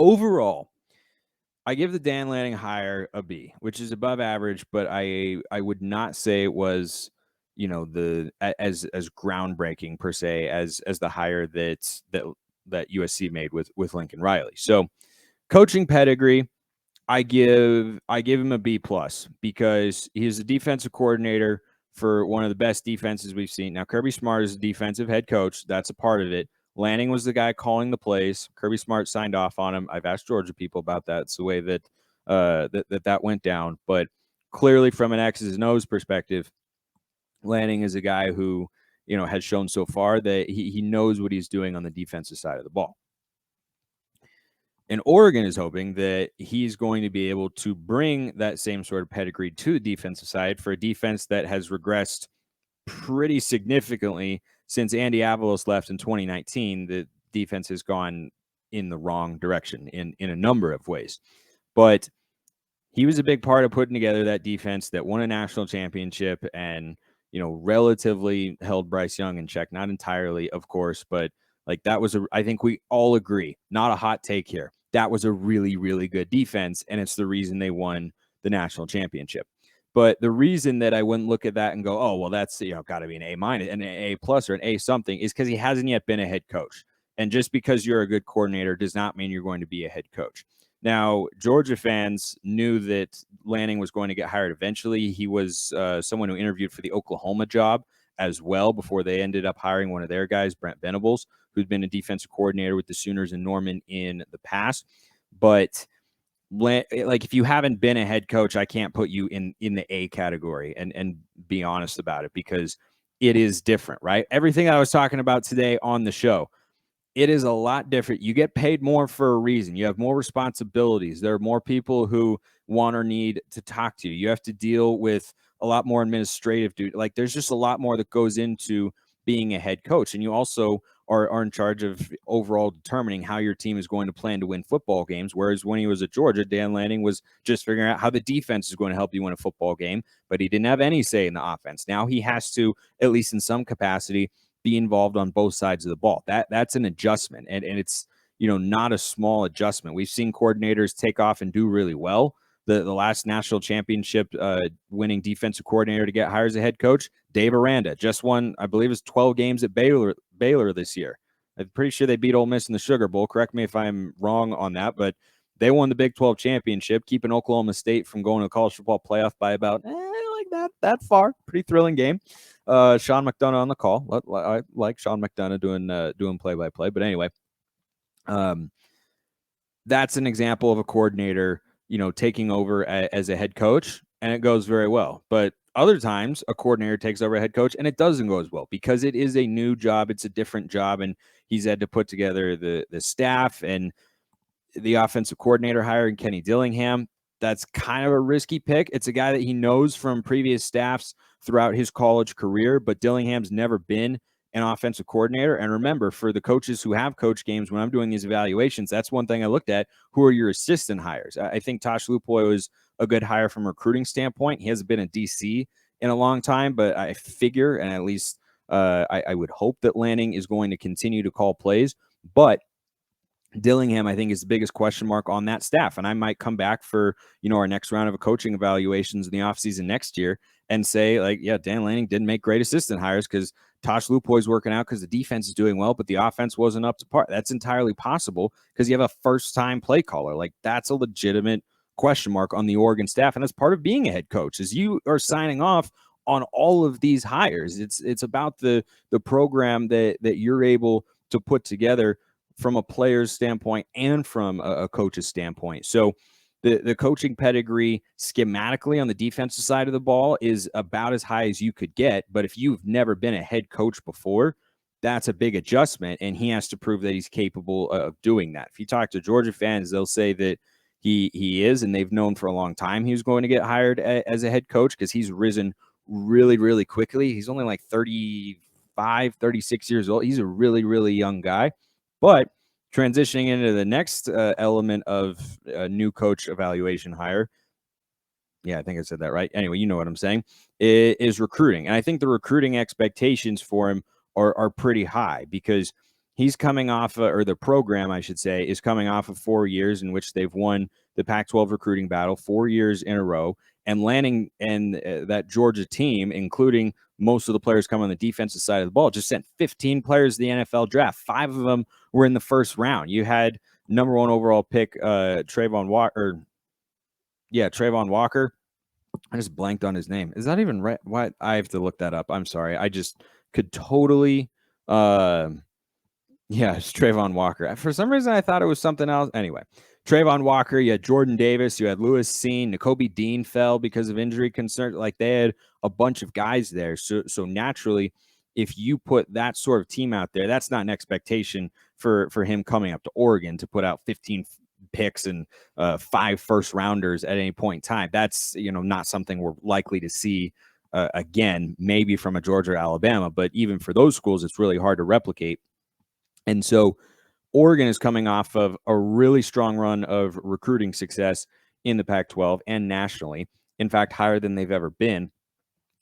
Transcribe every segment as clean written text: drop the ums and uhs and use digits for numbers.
overall, I give the Dan Lanning hire a B, which is above average, but I would not say it was, as groundbreaking per se as the hire that USC made with Lincoln Riley. So coaching pedigree, I give him a B plus because he's a defensive coordinator for one of the best defenses we've seen. Now, Kirby Smart is a defensive head coach. That's a part of it. Lanning was the guy calling the plays. Kirby Smart signed off on him. I've asked Georgia people about that. It's the way that that went down. But clearly, from an X's and O's perspective, Lanning is a guy who has shown so far that he knows what he's doing on the defensive side of the ball. And Oregon is hoping that he's going to be able to bring that same sort of pedigree to the defensive side for a defense that has regressed pretty significantly since Andy Avalos left in 2019. The defense has gone in the wrong direction in a number of ways. But he was a big part of putting together that defense that won a national championship and, relatively held Bryce Young in check. Not entirely, of course, but like that was I think we all agree, not a hot take here. That was a really, really good defense, and it's the reason they won the national championship. But the reason that I wouldn't look at that and go, oh, well, that's got to be an A minus, an A plus, or an A something, is because he hasn't yet been a head coach. And just because you're a good coordinator does not mean you're going to be a head coach. Now, Georgia fans knew that Lanning was going to get hired eventually. He was someone who interviewed for the Oklahoma job as well before they ended up hiring one of their guys, Brent Venables, who's been a defensive coordinator with the Sooners and Norman in the past. But like, if you haven't been a head coach, I can't put you in the A category and be honest about it, because it is different, right? Everything I was talking about today on the show, it is a lot different. You get paid more for a reason. You have more responsibilities. There are more people who want or need to talk to you. You have to deal with a lot more administrative duty. Like, there's just a lot more that goes into being a head coach. And you also are in charge of overall determining how your team is going to plan to win football games. Whereas when he was at Georgia, Dan Lanning was just figuring out how the defense is going to help you win a football game, but he didn't have any say in the offense. Now he has to, at least in some capacity, be involved on both sides of the ball. That's an adjustment, and it's not a small adjustment. We've seen coordinators take off and do really well. The last national championship winning defensive coordinator to get hired as a head coach, Dave Aranda, just won, I believe, it's 12 games at Baylor this year. I'm pretty sure they beat Ole Miss in the Sugar Bowl. Correct me if I'm wrong on that, but they won the Big 12 championship, keeping Oklahoma State from going to the college football playoff by about that far. Pretty thrilling game. Sean McDonough on the call. I like Sean McDonough doing play-by-play. But anyway, that's an example of a coordinator, taking over as a head coach, and it goes very well. But other times, a coordinator takes over a head coach, and it doesn't go as well because it is a new job. It's a different job, and he's had to put together the staff and the offensive coordinator hiring Kenny Dillingham. That's kind of a risky pick. It's a guy that he knows from previous staffs throughout his college career, but Dillingham's never been an offensive coordinator. And remember, for the coaches who have coach games, when I'm doing these evaluations, that's one thing I looked at. Who are your assistant hires? I think Tosh Lupoy was a good hire from a recruiting standpoint. He hasn't been a DC in a long time, but I figure, and at least I would hope that Lanning is going to continue to call plays. But Dillingham, I think, is the biggest question mark on that staff. And I might come back for, our next round of coaching evaluations in the offseason next year and say, like, yeah, Dan Lanning didn't make great assistant hires because Tosh Lupoy's working out because the defense is doing well, but the offense wasn't up to par. That's entirely possible because you have a first-time play caller. Like, that's a legitimate question mark on the Oregon staff. And that's part of being a head coach, is you are signing off on all of these hires. It's about the program that you're able to put together from a player's standpoint and from a coach's standpoint. So the coaching pedigree schematically on the defensive side of the ball is about as high as you could get. But if you've never been a head coach before, that's a big adjustment, and he has to prove that he's capable of doing that. If you talk to Georgia fans, they'll say that he is, and they've known for a long time he was going to get hired as a head coach because he's risen really, really quickly. He's only like 35, 36 years old. He's a really, really young guy. But transitioning into the next element of a new coach evaluation hire, yeah, I think I said that right. Anyway, you know what I'm saying, is recruiting. And I think the recruiting expectations for him are pretty high because he's coming off, or the program, I should say, is coming off of 4 years in which they've won the Pac-12 recruiting battle 4 years in a row. And Lanning and that Georgia team, including most of the players coming on the defensive side of the ball, just sent 15 players to the NFL draft. 5 of them were in the first round. You had number 1 overall pick Trayvon Walker. Trayvon Walker. I just blanked on his name. Is that even right? What? I have to look that up. I'm sorry. I just could totally yeah, it's Trayvon Walker. For some reason, I thought it was something else. Anyway, Trayvon Walker, you had Jordan Davis, you had Lewis Seen, Nakobe Dean fell because of injury concerns. Like, they had a bunch of guys there. So naturally, if you put that sort of team out there, that's not an expectation for him coming up to Oregon to put out 15 picks and 5 first rounders at any point in time. That's, not something we're likely to see again, maybe from a Georgia or Alabama. But even for those schools, it's really hard to replicate. And so Oregon is coming off of a really strong run of recruiting success in the Pac-12 and nationally. In fact, higher than they've ever been.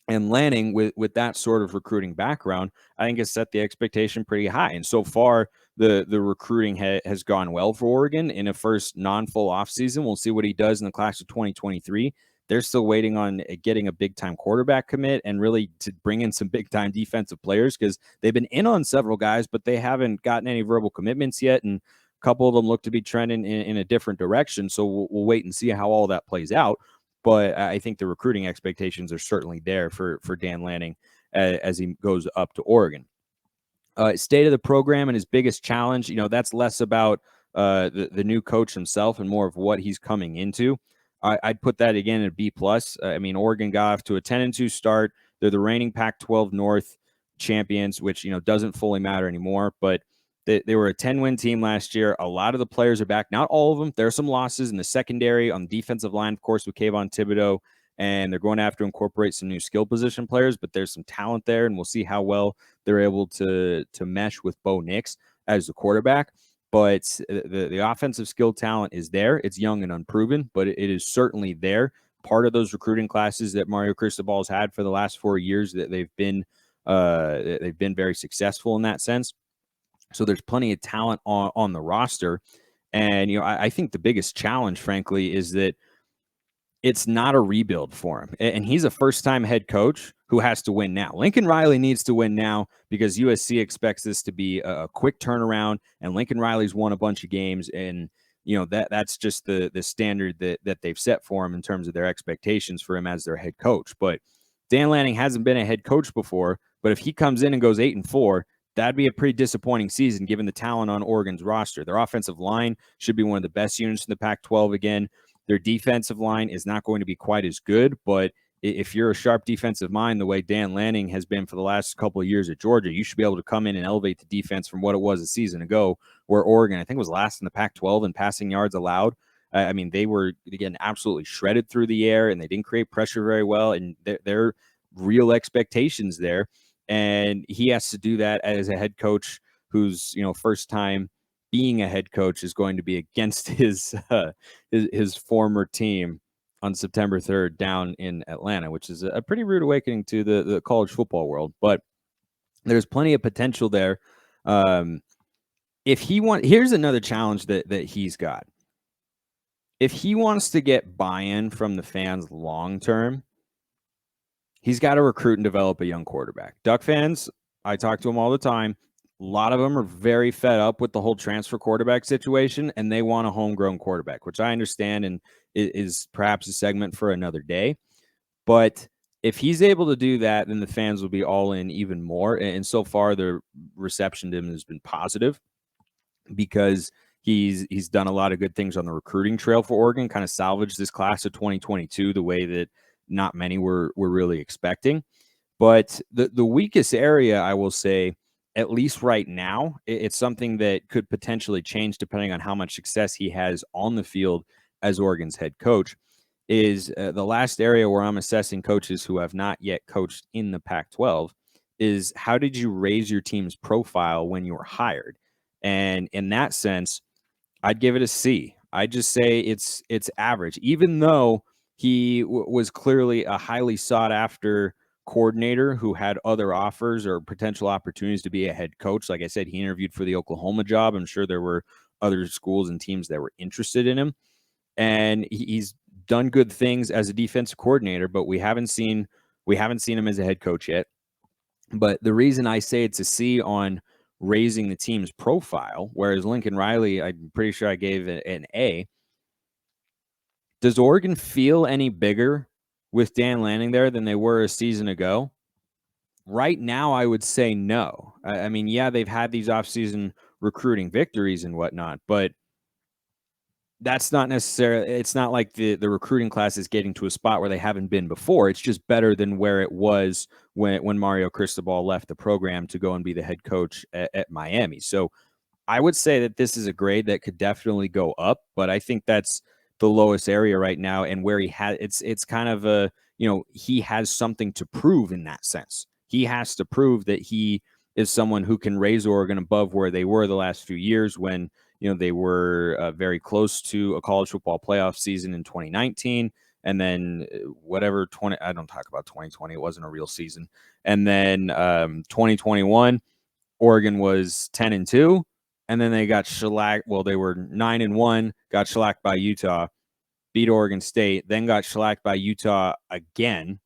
And Lanning, with that sort of recruiting background, I think has set the expectation pretty high. And so far, the recruiting has gone well for Oregon in a first non-full offseason. We'll see what he does in the class of 2023. They're still waiting on getting a big-time quarterback commit and really to bring in some big-time defensive players, because they've been in on several guys, but they haven't gotten any verbal commitments yet. And a couple of them look to be trending in a different direction. So we'll wait and see how all that plays out. But I think the recruiting expectations are certainly there for Dan Lanning as he goes up to Oregon. State of the program and his biggest challenge, that's less about the new coach himself and more of what he's coming into. I'd put that again at B+. Oregon got off to a 10-2 start. They're the reigning Pac-12 North champions, which, doesn't fully matter anymore. But they were a 10-win team last year. A lot of the players are back. Not all of them. There are some losses in the secondary, on the defensive line, of course, with Kayvon Thibodeau. And they're going to have to incorporate some new skill position players, but there's some talent there, and we'll see how well they're able to mesh with Bo Nix as the quarterback. But the offensive skill talent is there. It's young and unproven, but it is certainly there. Part of those recruiting classes that Mario Cristobal's had for the last 4 years, that they've been very successful in that sense. So there's plenty of talent on the roster. And, I think the biggest challenge, frankly, is that it's not a rebuild for him. And he's a first-time head coach who has to win now. Lincoln Riley needs to win now because USC expects this to be a quick turnaround, and Lincoln Riley's won a bunch of games. And, that's just the standard that they've set for him in terms of their expectations for him as their head coach. But Dan Lanning hasn't been a head coach before, but if he comes in and goes 8-4, that'd be a pretty disappointing season given the talent on Oregon's roster. Their offensive line should be one of the best units in the Pac-12 again. Their defensive line is not going to be quite as good, but if you're a sharp defensive mind, the way Dan Lanning has been for the last couple of years at Georgia, you should be able to come in and elevate the defense from what it was a season ago, where Oregon, I think, was last in the Pac-12 in passing yards allowed. They were, again, absolutely shredded through the air, and they didn't create pressure very well, and they're real expectations there. And he has to do that as a head coach who's, first time being a head coach is going to be against his former team on September 3rd down in Atlanta, which is a pretty rude awakening to the college football world. But there's plenty of potential there. Here's another challenge that he's got. If he wants to get buy-in from the fans long term, he's got to recruit and develop a young quarterback. Duck fans, I talk to them all the time. A lot of them are very fed up with the whole transfer quarterback situation, and they want a homegrown quarterback, which I understand and is perhaps a segment for another day. But if he's able to do that, then the fans will be all in even more. And so far, the reception to him has been positive because he's done a lot of good things on the recruiting trail for Oregon, kind of salvaged this class of 2022 the way that not many were really expecting. But the weakest area, I will say, at least right now, it's something that could potentially change depending on how much success he has on the field as Oregon's head coach, is the last area where I'm assessing coaches who have not yet coached in the Pac-12 is how did you raise your team's profile when you were hired? And in that sense, I'd give it a C. I'd just say it's average, even though he was clearly a highly sought after coordinator who had other offers or potential opportunities to be a head coach. Like I said, he interviewed for the Oklahoma job. I'm sure there were other schools and teams that were interested in him. And he's done good things as a defensive coordinator, but we haven't seen him as a head coach yet. But the reason I say it's a C on raising the team's profile, whereas Lincoln Riley, I'm pretty sure I gave an A. Does Oregon feel any bigger with Dan Lanning there than they were a season ago? Right now, I would say no. I mean, yeah, they've had these offseason recruiting victories and whatnot, but that's not necessarily, it's not like the recruiting class is getting to a spot where they haven't been before. It's just better than where it was when Mario Cristobal left the program to go and be the head coach at Miami. So I would say that this is a grade that could definitely go up, but I think that's the lowest area right now, and where he has it's kind of a, he has something to prove in that sense. He has to prove that he is someone who can raise Oregon above where they were the last few years when they were very close to a college football playoff season in 2019, and then whatever 20 I don't talk about 2020, it wasn't a real season, and then 2021 Oregon was 10-2. And then they got shellacked. Well, they were 9-1, got shellacked by Utah, beat Oregon State, then got shellacked by Utah again.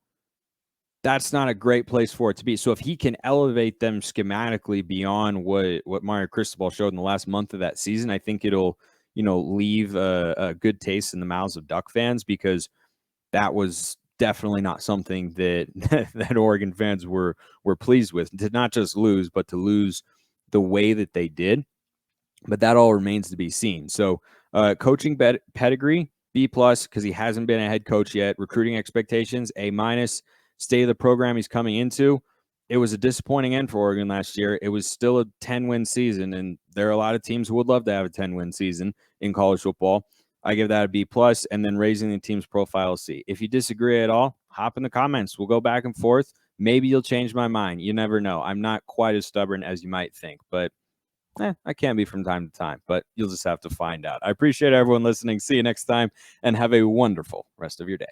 That's not a great place for it to be. So if he can elevate them schematically beyond what Mario Cristobal showed in the last month of that season, I think it'll, leave a good taste in the mouths of Duck fans, because that was definitely not something that that Oregon fans were pleased with, to not just lose, but to lose the way that they did. But that all remains to be seen. So coaching pedigree, B+, because he hasn't been a head coach yet. Recruiting expectations, A-. State of the program he's coming into, it was a disappointing end for Oregon last year. It was still a 10-win season, and there are a lot of teams who would love to have a 10-win season in college football. I give that a B+, and then raising the team's profile, C. If you disagree at all, hop in the comments. We'll go back and forth. Maybe you'll change my mind. You never know. I'm not quite as stubborn as you might think, but I can be from time to time, but you'll just have to find out. I appreciate everyone listening. See you next time, and have a wonderful rest of your day.